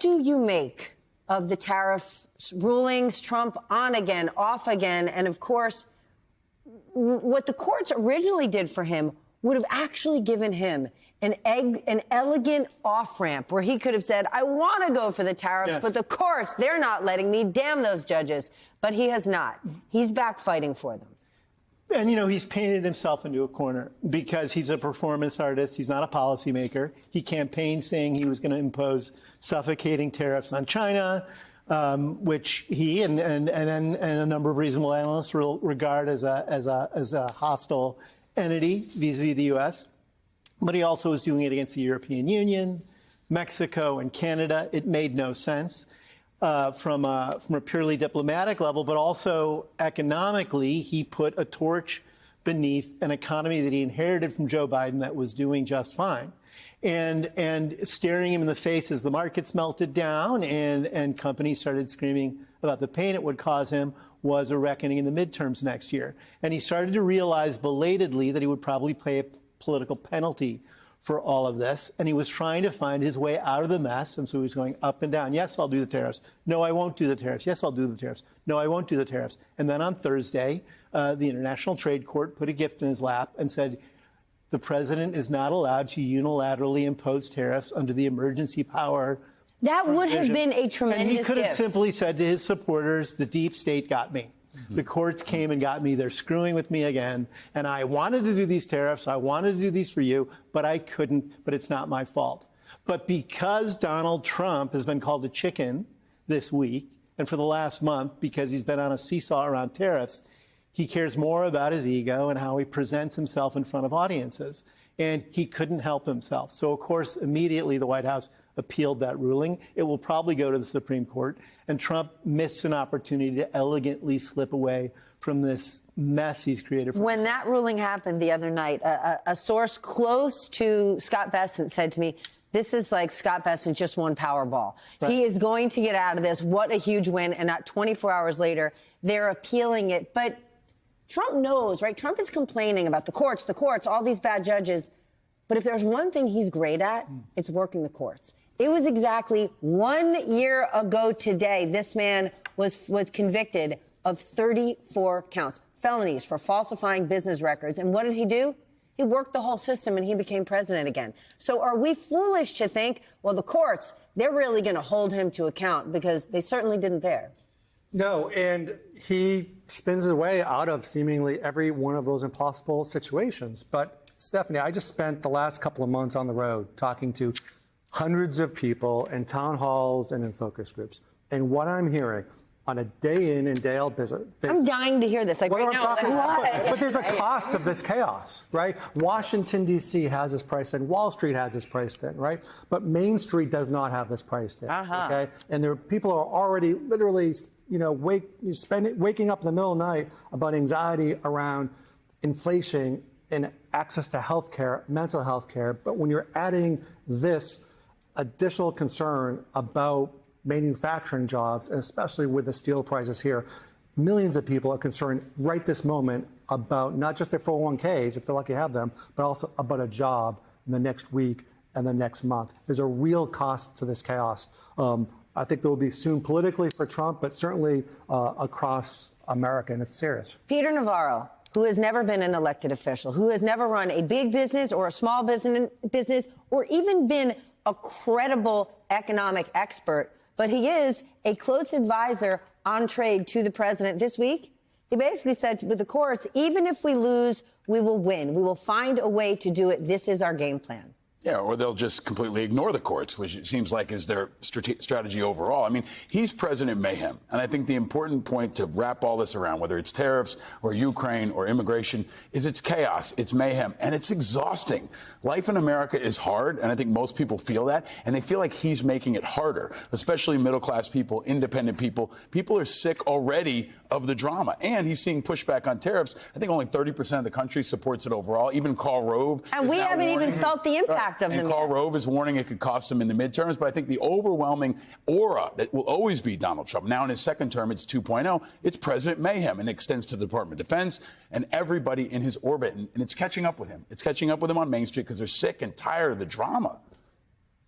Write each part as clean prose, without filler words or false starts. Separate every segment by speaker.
Speaker 1: Do you make of the tariff rulings, Trump on again, off again, and of course, what the courts originally did for him would have actually given him an elegant off-ramp where he could have said, I want to go for the tariffs, yes, but the courts, they're not letting me. Damn those judges. But he has not. He's back fighting for them.
Speaker 2: And, you know, he's painted himself into a corner because he's a performance artist. He's not a policymaker. He campaigned saying he was going to impose suffocating tariffs on China, which he and a number of reasonable analysts regard as a hostile entity vis-a-vis the U.S. But he also was doing it against the European Union, Mexico, and Canada. It made no sense. From a purely diplomatic level, but also economically, he put a torch beneath an economy that he inherited from Joe Biden that was doing just fine. And staring him in the face as the markets melted down and companies started screaming about the pain it would cause him was a reckoning in the midterms next year. And he started to realize belatedly that he would probably pay a political penalty for all of this, and he was trying to find his way out of the mess, and so he was going up and down. Yes, I'll do the tariffs. No, I won't do the tariffs. Yes, I'll do the tariffs. No, I won't do the tariffs. And then on Thursday, the International Trade Court put a gift in his lap and said the president is not allowed to unilaterally impose tariffs under the emergency power.
Speaker 1: That would have been a tremendous gift.
Speaker 2: And he could have simply said to his supporters, the deep state got me. The courts came and got me. They're screwing with me again. And I wanted to do these tariffs. I wanted to do these for you, but I couldn't. But it's not my fault. But because Donald Trump has been called a chicken this week and for the last month, because he's been on a seesaw around tariffs, he cares more about his ego and how he presents himself in front of audiences. And he couldn't help himself. So, of course, immediately the White House appealed that ruling. It will probably go to the Supreme Court. And Trump missed an opportunity to elegantly slip away from this mess he's created.
Speaker 1: When that ruling happened the other night, a source close to Scott Bessent said to me, this is like Scott Bessent just won Powerball. Right. He is going to get out of this. What a huge win. And not 24 hours later, they're appealing it. But Trump knows, right? Trump is complaining about the courts, all these bad judges. But if there's one thing he's great at, it's working the courts. It was exactly 1 year ago today, this man was convicted of 34 counts, felonies for falsifying business records. And what did he do? He worked the whole system and he became president again. So are we foolish to think, well, the courts, they're really going to hold him to account, because they certainly didn't there.
Speaker 3: No, and he spins his way out of seemingly every one of those impossible situations. But Stephanie, I just spent the last couple of months on the road talking to hundreds of people in town halls and in focus groups. And what I'm hearing on a day in and day out basis.
Speaker 1: I'm dying to hear this. Like, right now,
Speaker 3: but there's a cost of this chaos, right? Washington, D.C. has this priced in. Wall Street has this priced in, right? But Main Street does not have this priced in, okay? And there people are already literally, you know, waking up in the middle of the night about anxiety around inflation and access to health care, mental health care. But when you're adding this additional concern about manufacturing jobs, and especially with the steel prices here, millions of people are concerned right this moment about not just their 401ks, if they're lucky to have them, but also about a job in the next week and the next month. There's a real cost to this chaos. I think there will be soon politically for Trump, but certainly across America, and it's serious.
Speaker 1: Peter Navarro, who has never been an elected official, who has never run a big business or a small business, or even been a credible economic expert, but he is a close advisor on trade to the president this week. He basically said with the courts, even if we lose, we will win. We will find a way to do it. This is our game plan.
Speaker 4: Yeah, or they'll just completely ignore the courts, which it seems like is their strategy overall. I mean, he's President Mayhem. And I think the important point to wrap all this around, whether it's tariffs or Ukraine or immigration, is it's chaos, it's mayhem, and it's exhausting. Life in America is hard, and I think most people feel that, and they feel like he's making it harder, especially middle-class people, independent people. People are sick already of the drama, and he's seeing pushback on tariffs. I think only 30% of the country supports it overall. Even Karl Rove.
Speaker 1: And we haven't even felt the impact of them.
Speaker 4: And Karl Rove is warning it could cost him in the midterms. But I think the overwhelming aura that will always be Donald Trump. Now in his second term, it's 2.0. It's President Mayhem, and it extends to the Department of Defense and everybody in his orbit. And it's catching up with him. It's catching up with him on Main Street because they're sick and tired of the drama.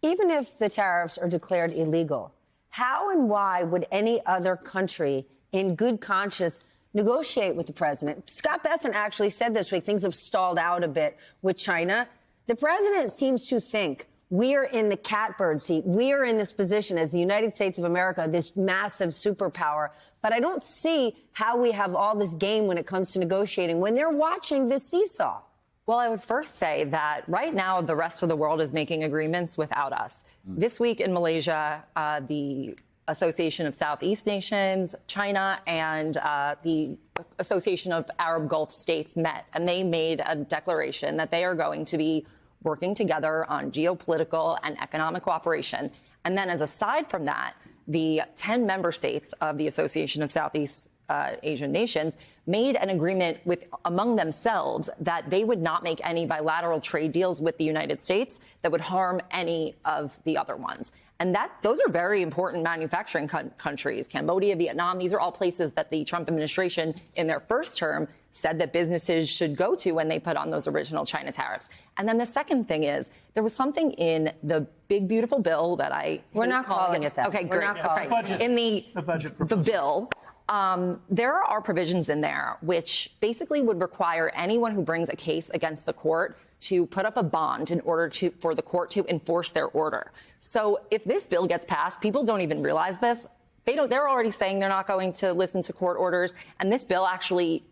Speaker 1: even if the tariffs are declared illegal, how and why would any other country in good conscience negotiate with the president? Scott Bessent actually said this week things have stalled out a bit with China. The president seems to think we're in the catbird seat. We're in this position as the United States of America, this massive superpower. But I don't see how we have all this game when it comes to negotiating when they're watching this seesaw.
Speaker 5: Well, I would first say that right now the rest of the world is making agreements without us. This week in Malaysia, the Association of Southeast Nations, China, and the Association of Arab Gulf States met, and they made a declaration that they are going to be working together on geopolitical and economic cooperation. And then as a side from that, the 10 member states of the Association of Southeast Asian Nations made an agreement among themselves that they would not make any bilateral trade deals with the United States that would harm any of the other ones. And those are very important manufacturing countries. Cambodia, Vietnam, these are all places that the Trump administration in their first term said that businesses should go to when they put on those original China tariffs. And then the second thing is there was something in the big, beautiful bill that
Speaker 1: We're not calling it that.
Speaker 5: Okay,
Speaker 1: We're
Speaker 5: great.
Speaker 1: not calling
Speaker 5: Okay.
Speaker 2: budget.
Speaker 5: In the
Speaker 2: budget proposal.
Speaker 5: bill, there are provisions in there which basically would require anyone who brings a case against the court to put up a bond in order for the court to enforce their order. So if this bill gets passed, people don't even realize this. They're already saying they're not going to listen to court orders, and this bill actually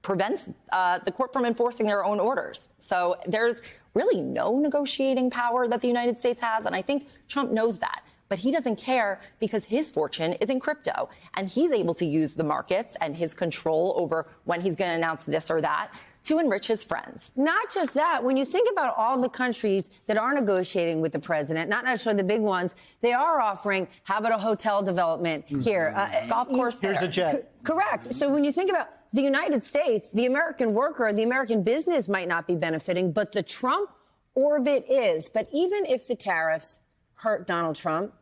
Speaker 5: prevents the court from enforcing their own orders. So there's really no negotiating power that the United States has, and I think Trump knows that. But he doesn't care because his fortune is in crypto, and he's able to use the markets and his control over when he's going to announce this or that to enrich his friends.
Speaker 1: Not just that. When you think about all the countries that are negotiating with the president, not necessarily the big ones, they are offering, how about a hotel development here?
Speaker 5: Golf course
Speaker 2: Here's
Speaker 5: there.
Speaker 2: a jet.
Speaker 1: Correct. So when you think about the United States, the American worker, the American business might not be benefiting, but the Trump orbit is. But even if the tariffs hurt Donald Trump,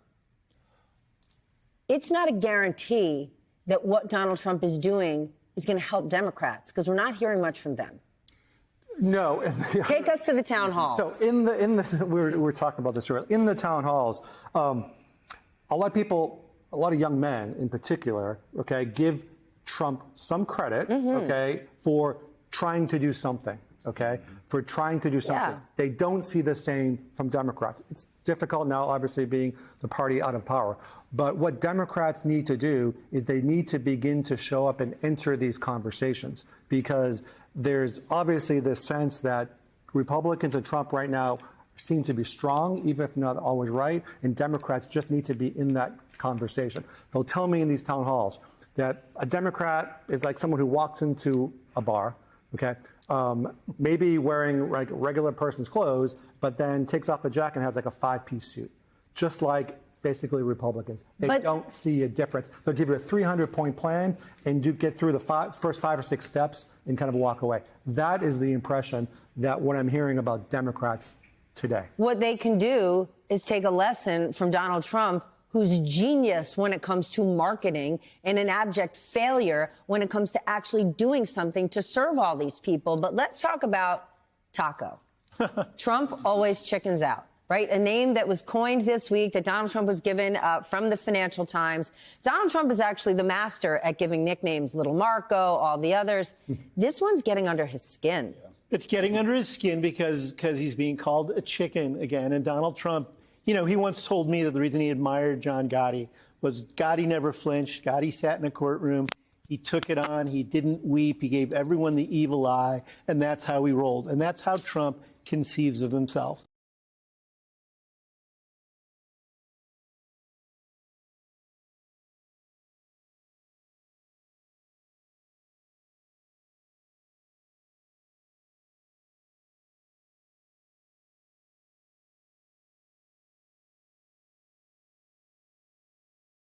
Speaker 1: it's not a guarantee that what Donald Trump is doing is going to help Democrats, because we're not hearing much from them.
Speaker 3: No.
Speaker 1: Take us to the town halls.
Speaker 3: So in the we were talking about this earlier. In the town halls, a lot of people, a lot of young men in particular, okay, give Trump some credit, okay, for trying to do something, okay, for trying to do something.
Speaker 1: Yeah.
Speaker 3: They don't see the same from Democrats. It's difficult now, obviously, being the party out of power. But what Democrats need to do is they need to begin to show up and enter these conversations, because there's obviously this sense that Republicans and Trump right now seem to be strong, even if not always right, and Democrats just need to be in that conversation. They'll tell me in these town halls that a Democrat is like someone who walks into a bar, okay, maybe wearing like regular person's clothes, but then takes off the jacket and has like a 5-piece suit, just like basically Republicans. They don't see a difference. They'll give you a 300-point plan and get through the first 5 or 6 steps and kind of walk away. That is the impression that what I'm hearing about Democrats today.
Speaker 1: What they can do is take a lesson from Donald Trump, who's genius when it comes to marketing and an abject failure when it comes to actually doing something to serve all these people. But let's talk about taco. Trump always chickens out. Right? A name that was coined this week that Donald Trump was given from the Financial Times. Donald Trump is actually the master at giving nicknames, Little Marco, all the others. This one's getting under his skin.
Speaker 2: It's getting under his skin because he's being called a chicken again. And Donald Trump, you know, he once told me that the reason he admired John Gotti was Gotti never flinched. Gotti sat in a courtroom. He took it on. He didn't weep. He gave everyone the evil eye. And that's how he rolled. And that's how Trump conceives of himself.